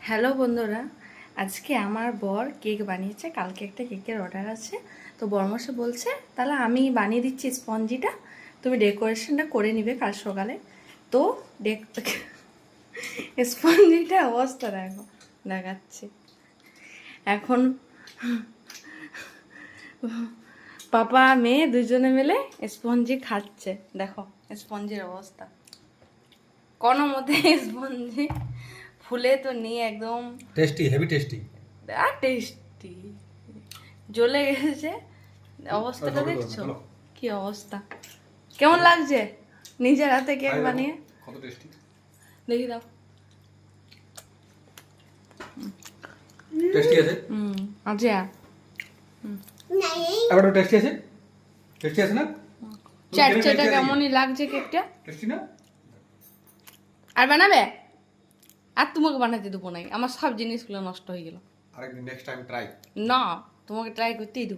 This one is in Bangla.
হ্যালো বন্ধুরা, আজকে আমার বর কেক বানিয়েছে। কালকে একটা কেকের অর্ডার আছে, তো বরমশাই বলছে তাহলে আমি বানিয়ে দিচ্ছি স্পঞ্জিটা, তুমি ডেকোরেশনটা করে নিবে কাল সকালে। তো স্পঞ্জিটা অবস্থা দেখো, দেখাচ্ছি। এখন পাপা মেয়ে দুজনে মিলে স্পঞ্জি খাচ্ছে। দেখো স্পঞ্জির অবস্থা, কোনো মতে স্পঞ্জি ফুলে তো নিয়ে একদম টেস্টি, হেভি টেস্টি। আর টেস্টি জ্বলে গেছে। অবস্থাটা দেখছো কি অবস্থা? কেমন লাগছে নিজের হাতে কেক বানিয়ে? কত টেস্টি, দেখি দাও। টেস্টি আছে। আচ্ছা, আবার টেস্টি আছে, টেস্টি আছে না? চাটচাটা কেমনই লাগছে কেকটা? টেস্টি না? আর বানাবে? আর তোমাকে বানাতে দেবো নাই, আমার সব জিনিসগুলো নষ্ট হয়ে গেল। আরেকদিন নেক্সট টাইম ট্রাই। না, তোমাকে ট্রাই করতেই দেবো।